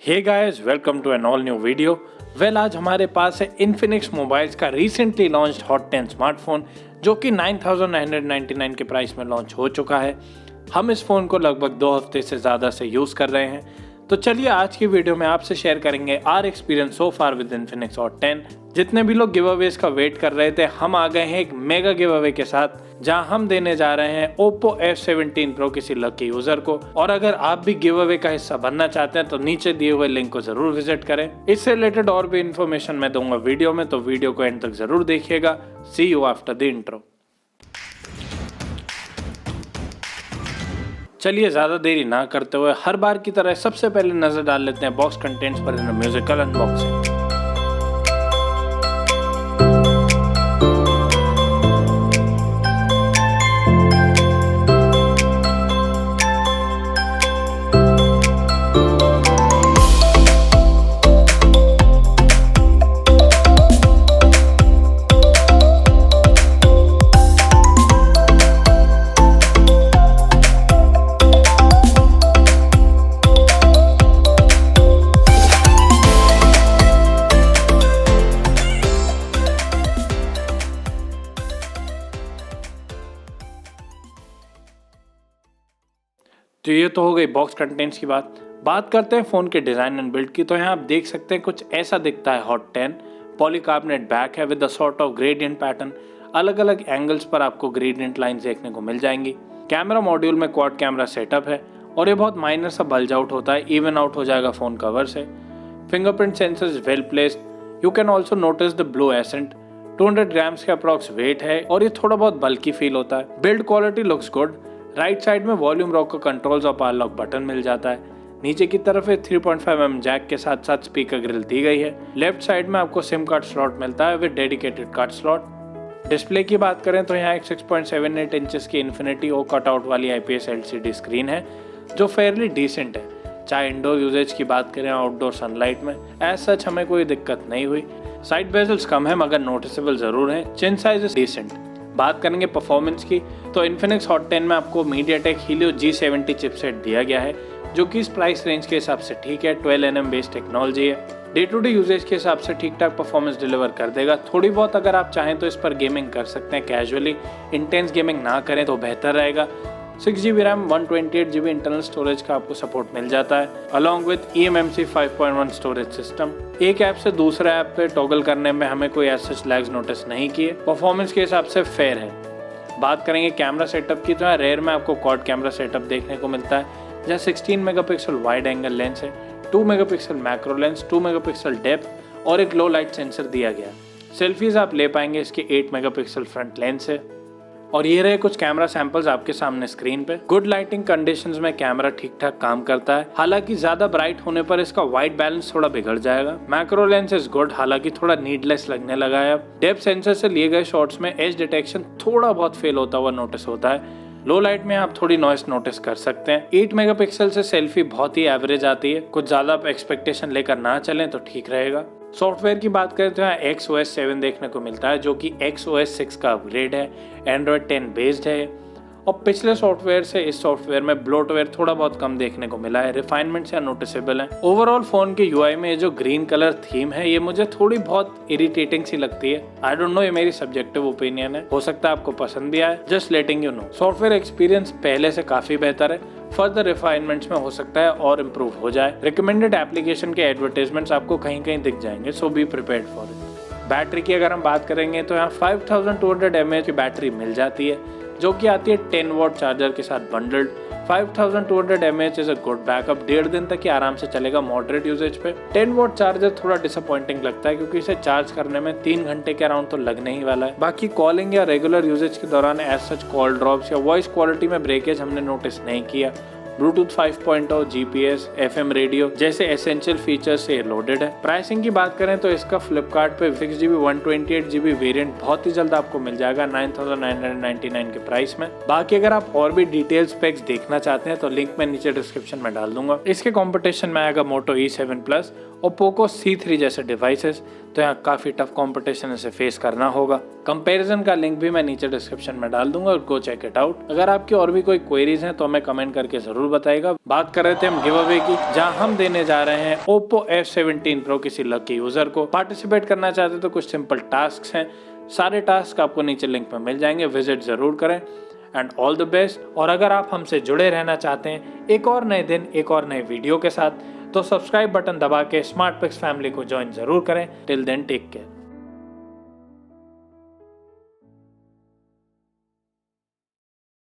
Hey guys, welcome to an all new video. आज हमारे पास है इन्फिनिक्स मोबाइल्स का रिसेंटली लॉन्च्ड हॉट 10 स्मार्टफोन जो कि 9999 के प्राइस में लॉन्च हो चुका है। हम इस फ़ोन को लगभग 2 हफ्ते से ज़्यादा से यूज़ कर रहे हैं। तो चलिए आज की वीडियो में आपसे शेयर करेंगे our experience so far with Infinix Hot 10। जितने भी लोग गिव अवेज का वेट कर रहे थे, हम आ गए हैं एक मेगा गिव अवे के साथ, जहां हम देने जा रहे हैं Oppo F17 Pro किसी लकी यूजर को। और अगर आप भी गिव अवे का हिस्सा बनना चाहते हैं तो नीचे दिए हुए लिंक को जरूर विजिट करें। इससे रिलेटेड और भी इन्फॉर्मेशन मैं दूंगा वीडियो में, तो वीडियो को एंड तक जरूर देखिएगा। सी यू आफ्टर द इंट्रो। चलिए ज्यादा देरी ना करते हुए हर बार की तरह सबसे पहले नजर डाल लेते हैं बॉक्स कंटेंट्स पर इन म्यूजिकल अनबॉक्सिंग। तो ये तो हो गई बॉक्स कंटेंट्स की बात करते हैं फ़ोन के डिज़ाइन एंड बिल्ड की। तो यहाँ आप देख सकते हैं कुछ ऐसा दिखता है हॉट 10। पॉलीकार्बोनेट बैक है with a sort of gradient pattern. अलग अलग एंगल्स पर आपको ग्रेडियंट लाइंस देखने को मिल जाएंगी। कैमरा मॉड्यूल में क्वाड कैमरा सेटअप है और ये बहुत माइनर सा बल्ज आउट होता है, इवन आउट हो जाएगा फ़ोन कवर से। Fingerprint sensor is well placed. You can also notice the blue accent. 200 grams के अप्रॉक्स वेट है और ये थोड़ा बहुत बल्कि फील होता है। Build quality looks good. Right side में वॉल्यूम रॉक का कंट्रोल्स और पावर लॉक बटन मिल जाता है। नीचे की तरफ 3.5mm जैक के साथ साथ स्पीकर ग्रिल दी गई है। लेफ्ट साइड में आपको सिम कार्ड स्लॉट मिलता है with dedicated card slot. Display की बात करें तो यहाँ एक 6.78 इंचेस की इन्फिनिटी ओ कटआउट वाली IPS LCD स्क्रीन है जो फेयरली डिसेंट है। चाहे इंडोर यूजेज की बात करें आउटडोर सनलाइट में, एज सच हमें कोई दिक्कत नहीं हुई। साइड बेजल्स कम है मगर नोटिसेबल जरूर है। चिन साइज इज डिसेंट। बात करेंगे परफॉर्मेंस की तो इन्फिनिक्स हॉट 10 में आपको मीडियाटेक हीलियो G70 चिपसेट दिया गया है जो कि इस प्राइस रेंज के हिसाब से ठीक है। 12nm बेस्ड टेक्नोलॉजी है। डे टू डे यूजेज के हिसाब से ठीक ठाक परफॉर्मेंस डिलीवर कर देगा। थोड़ी बहुत अगर आप चाहें तो इस पर गेमिंग कर सकते हैं कैजुअली। इंटेंस गेमिंग ना करें तो बेहतर रहेगा। 6GB RAM 128GB internal storage का आपको सपोर्ट मिल जाता है along with eMMC 5.1 storage system. एक ऐप से दूसरे ऐप पे टॉगल करने में हमें कोई ऐसे लैग्स नोटिस नहीं किए। परफॉर्मेंस के हिसाब से फेयर है। बात करेंगे कैमरा सेटअप की तो रेयर में आपको क्वाड कैमरा सेटअप देखने को मिलता है जहाँ 16 मेगापिक्सल वाइड एंगल लेंस है, 2 megapixel macro lens, 2 megapixel depth और एक लो लाइट सेंसर दिया गया। सेल्फीज आप ले पाएंगे इसके 8 मेगापिक्सल फ्रंट लेंस है। और ये रहे कुछ कैमरा सैंपल्स आपके सामने स्क्रीन पे। गुड लाइटिंग कंडीशंस में कैमरा ठीक ठाक काम करता है, हालांकि ज्यादा ब्राइट होने पर इसका वाइट बैलेंस थोड़ा बिगड़ जाएगा। मैक्रो लेंस इज गुड, हालांकि थोड़ा नीडलेस लगने लगा है। अब डेप्थ सेंसर से लिए गए शॉट्स में एज डिटेक्शन थोड़ा बहुत फेल होता हुआ नोटिस होता है। लो लाइट में आप थोड़ी नॉइस नोटिस कर सकते हैं। 8 मेगापिक्सल से सेल्फी बहुत ही एवरेज आती है। कुछ ज्यादा एक्सपेक्टेशन लेकर ना चलें तो ठीक रहेगा। सॉफ्टवेयर की बात करें तो यहाँ XOS 7 देखने को मिलता है जो कि XOS 6 का अपग्रेड है। एंड्रॉयड 10 बेस्ड है और पिछले सॉफ्टवेयर से इस सॉफ्टवेयर में ब्लोटवेयर थोड़ा बहुत कम देखने को मिला है। रिफाइनमेंट्स या नोटिसेबल है। ओवरऑल फोन के UI में ये जो ग्रीन कलर थीम है ये मुझे थोड़ी बहुत इरिटेटिंग सी लगती है। आई डोंट नो, ये मेरी सब्जेक्टिव ओपिनियन है, हो सकता है आपको पसंद भी आए। Just letting you know. Software experience पहले से काफी बेहतर है। फर्दर रिफाइनमेंट्स में हो सकता है और इम्प्रूव हो जाए। रिकमेंडेड एप्लीकेशन के एडवर्टाइजमेंट्स आपको कहीं कहीं दिख जाएंगे, so be prepared for it. Battery की अगर हम बात करेंगे तो यहाँ 5200 mAh की बैटरी मिल जाती है जो कि आती है 10 वॉट चार्जर के साथ bundled. 5200 mAh is a good backup. 1.5 दिन तक ही आराम से चलेगा मॉडरेट यूजेज पे। 10 वॉट चार्जर थोड़ा डिसअपॉइंटिंग लगता है क्योंकि इसे चार्ज करने में 3 घंटे के अराउंड तो लगने ही वाला है। बाकी कॉलिंग या रेगुलर यूजेज के दौरान एज सच कॉल ड्रॉप्स या वॉइस क्वालिटी में ब्रेकेज हमने नोटिस नहीं किया। ब्लूटूथ 5.0, GPS, FM रेडियो जैसे एसेंशियल फीचर्स से लोडेड है। प्राइसिंग की बात करें तो इसका फ्लिपकार्ट पे 6GB 128GB वेरिएंट बहुत ही जल्द आपको मिल जाएगा 9999 के प्राइस में। बाकी अगर आप और भी डिटेल स्पेक्स देखना चाहते हैं तो लिंक मैं नीचे डिस्क्रिप्शन में डाल दूंगा। इसके कॉम्पिटिशन में आएगा मोटो E7 Plus और पोको C3 जैसे डिवाइसेस, तो यहाँ काफ़ी टफ कंपटीशन इसे फेस करना होगा। कंपैरिजन का लिंक भी मैं नीचे डिस्क्रिप्शन में डाल दूंगा और गो चेक इट आउट। अगर आपकी और भी कोई क्वेरीज हैं तो हमें कमेंट करके जरूर बताइएगा। बात कर रहे थे हम गिव अवे की, जहां हम देने जा रहे हैं Oppo F17 Pro किसी लकी यूजर को। पार्टिसिपेट करना चाहते तो कुछ सिंपल टास्क हैं, सारे टास्क आपको नीचे लिंक में मिल जाएंगे, विजिट जरूर करें एंड ऑल द बेस्ट। और अगर आप हमसे जुड़े रहना चाहते हैं एक और नए दिन एक और नए वीडियो के साथ, तो सब्सक्राइब बटन दबा के स्मार्ट पिक्स फैमिली को ज्वाइन जरूर करें। Till then take care.